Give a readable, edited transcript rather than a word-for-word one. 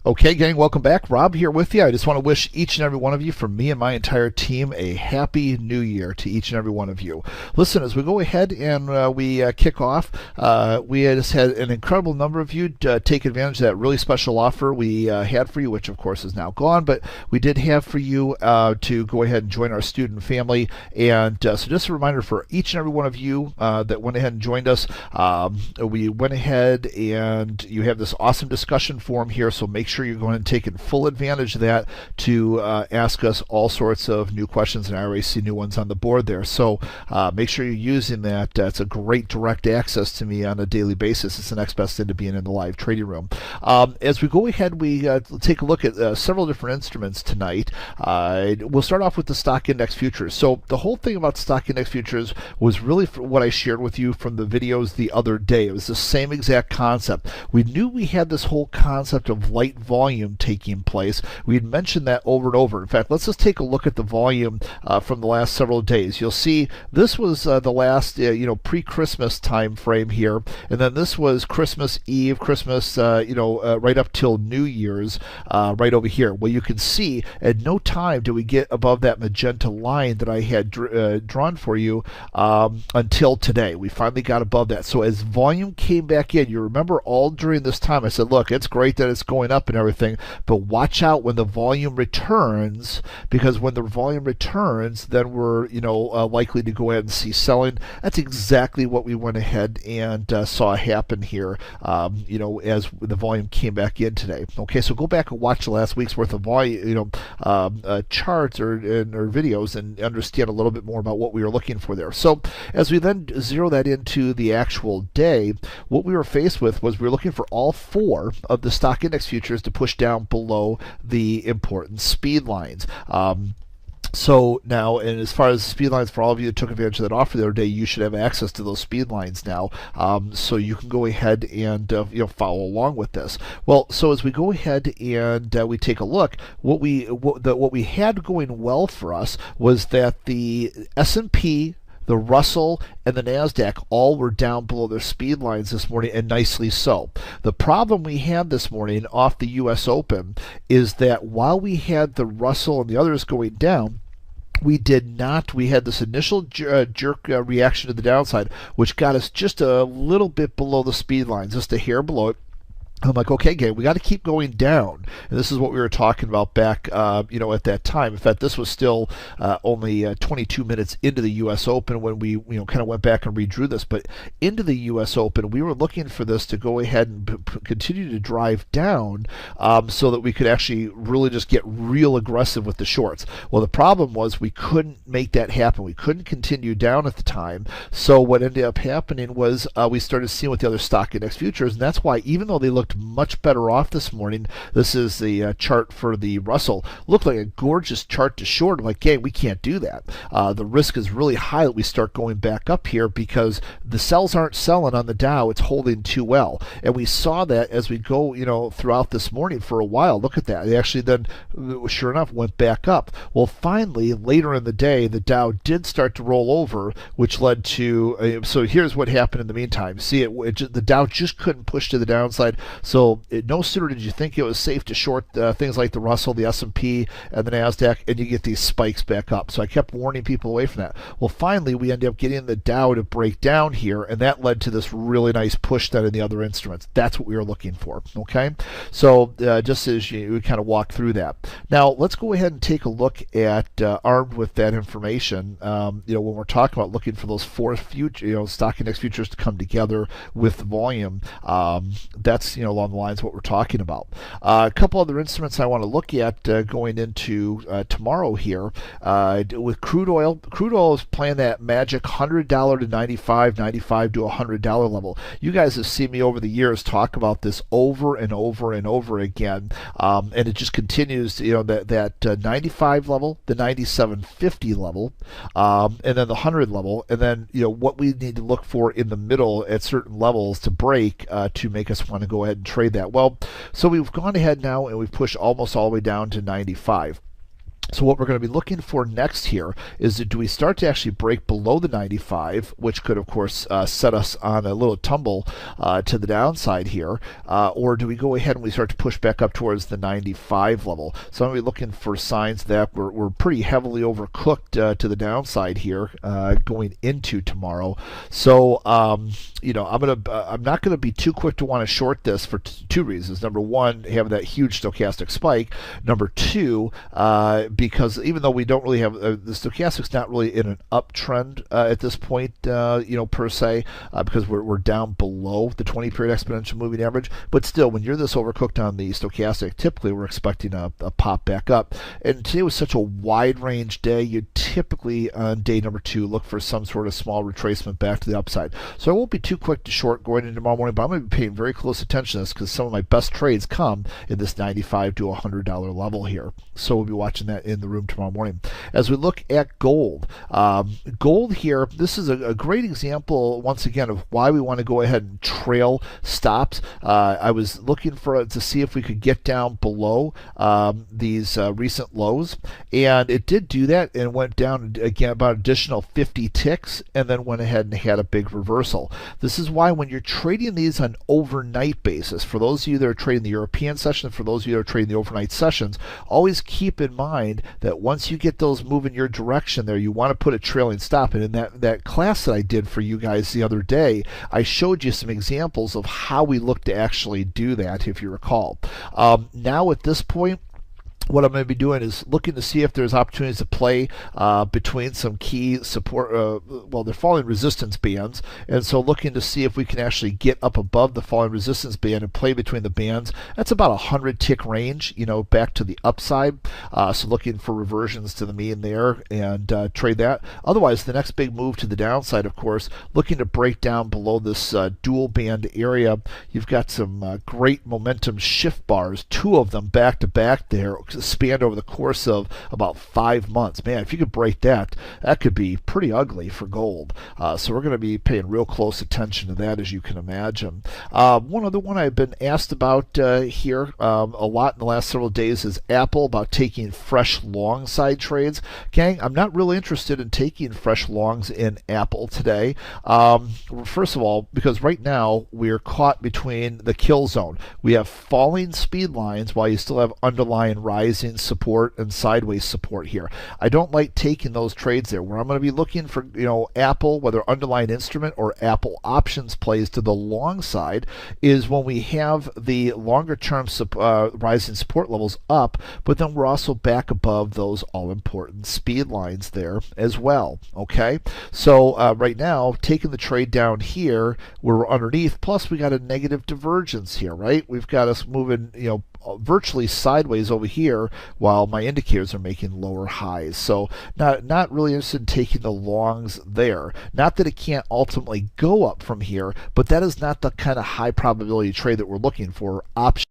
Okay, gang, welcome back. Rob here with you. I just want to wish each and every one of you, from me and my entire team, a happy new year to each and every one of you. Listen, as we go ahead and we kick off, we just had an incredible number of you take advantage of that really special offer we had for you, which of course is now gone, but we did have for you to go ahead and join our student family. And so just a reminder for each and every one of you that went ahead and joined us, we went ahead and you have this awesome discussion forum here, so make sure you're going and taking full advantage of that to ask us all sorts of new questions, and I already see new ones on the board there. So make sure you're using that. It's a great direct access to me on a daily basis. It's the next best thing to being in the live trading room. As we go ahead, we take a look at several different instruments tonight. We'll start off with the stock index futures. So the whole thing about stock index futures was really what I shared with you from the videos the other day. It was the same exact concept. We knew we had this whole concept of light volume taking place. We had mentioned that over and over. In fact, let's just take a look at the volume from the last several days. You'll see this was the last pre-Christmas time frame here, and then this was Christmas Eve, Christmas right up till New Year's right over here. Well, you can see at no time do we get above that magenta line that I had drawn for you until today. We finally got above that. So as volume came back in, you remember all during this time I said, look, it's great that it's going up and everything, but watch out when the volume returns, because when the volume returns, then we're likely to go ahead and see selling. That's exactly what we went ahead and saw happen here as the volume came back in today. Okay, so go back and watch the last week's worth of volume charts or videos and understand a little bit more about what we were looking for there. So as we then zero that into the actual day, what we were faced with was we were looking for all four of the stock index futures to push down below the important speed lines. So now, and as far as speed lines, for all of you that took advantage of that offer the other day, you should have access to those speed lines now, so you can go ahead and follow along with this. Well, so as we go ahead and we take a look, what we had going well for us was that the S&P, the Russell, and the NASDAQ all were down below their speed lines this morning, and nicely so. The problem we had this morning off the U.S. Open is that while we had the Russell and the others going down, we had this initial jerk reaction to the downside, which got us just a little bit below the speed lines, just a hair below it. I'm like, okay, gang, we got to keep going down. And this is what we were talking about back, at that time. In fact, this was still only 22 minutes into the U.S. Open when we, kind of went back and redrew this. But into the U.S. Open, we were looking for this to go ahead and continue to drive down so that we could actually really just get real aggressive with the shorts. Well, the problem was we couldn't make that happen. We couldn't continue down at the time. So what ended up happening was we started seeing with the other stock index futures, and that's why even though they looked much better off this morning, this is the chart for the Russell, looked like a gorgeous chart to short. I'm like, hey, we can't do that. The risk is really high that we start going back up here because the sells aren't selling on the Dow. It's holding too well. And we saw that as we go, throughout this morning for a while. Look at that. It actually then, sure enough, went back up. Well, finally, later in the day, the Dow did start to roll over, which led to, so here's what happened in the meantime. See, the Dow just couldn't push to the downside. So no sooner did you think it was safe to short things like the Russell, the S&P, and the NASDAQ, and you get these spikes back up. So I kept warning people away from that. Well, finally, we ended up getting the Dow to break down here, and that led to this really nice push then in the other instruments. That's what we were looking for, okay? So just as you kind of walk through that. Now, let's go ahead and take a look at, armed with that information, when we're talking about looking for those four future, stock index futures to come together with volume, that's, along the lines of what we're talking about. A couple other instruments I want to look at going into tomorrow here with crude oil. Crude oil is playing that magic $100 to 95, 95 to $100 level. You guys have seen me over the years talk about this over and over and over again, and it just continues. That 95 level, the 97.50 level, and then the 100 level, and then what we need to look for in the middle at certain levels to break to make us want to go ahead and trade that. Well, so we've gone ahead now and we've pushed almost all the way down to 95. So what we're going to be looking for next here is do we start to actually break below the 95, which could, of course, set us on a little tumble to the downside here, or do we go ahead and we start to push back up towards the 95 level? So I'm going to be looking for signs that we're pretty heavily overcooked to the downside here going into tomorrow. So I'm not going to be too quick to want to short this for two reasons. Number one, having that huge stochastic spike. Number two, because even though we don't really have the stochastic's not really in an uptrend at this point, per se, because we're down below the 20-period exponential moving average. But still, when you're this overcooked on the stochastic, typically we're expecting a pop back up. And today was such a wide range day. You typically on day number two look for some sort of small retracement back to the upside. So I won't be too quick to short going into tomorrow morning, but I'm going to be paying very close attention to this because some of my best trades come in this $95 to $100 level here. So we'll be watching that in the room tomorrow morning. As we look at gold, gold here, this is a great example once again of why we want to go ahead and trail stops. I was looking to see if we could get down below these recent lows, and it did do that and went down again about an additional 50 ticks and then went ahead and had a big reversal. This is why when you're trading these on overnight basis, for those of you that are trading the European session, for those of you that are trading the overnight sessions, always keep in mind that once you get those moving your direction there, you want to put a trailing stop. And in that class that I did for you guys the other day, I showed you some examples of how we look to actually do that, if you recall. Now at this point, what I'm going to be doing is looking to see if there's opportunities to play between some key support, they're falling resistance bands, and so looking to see if we can actually get up above the falling resistance band and play between the bands. That's about 100 tick range, back to the upside. So looking for reversions to the mean there and trade that. Otherwise, the next big move to the downside, of course, looking to break down below this dual band area. You've got some great momentum shift bars, two of them back to back there, spanned over the course of about 5 months. Man, if you could break that, that could be pretty ugly for gold. So we're going to be paying real close attention to that, as you can imagine. One other one I've been asked about here a lot in the last several days is Apple, about taking fresh long side trades. Gang, I'm not really interested in taking fresh longs in Apple today. First of all, because right now we're caught between the kill zone. We have falling speed lines while you still have underlying rising support and sideways support here. I don't like taking those trades there. Where I'm going to be looking for, Apple, whether underlying instrument or Apple options plays to the long side, is when we have the longer term rising support levels up, but then we're also back above those all important speed lines there as well. Okay, so right now taking the trade down here, we're underneath, plus we got a negative divergence here, right? We've got us moving, virtually sideways over here while my indicators are making lower highs. So not really interested in taking the longs there. Not that it can't ultimately go up from here, but that is not the kind of high probability trade that we're looking for. Option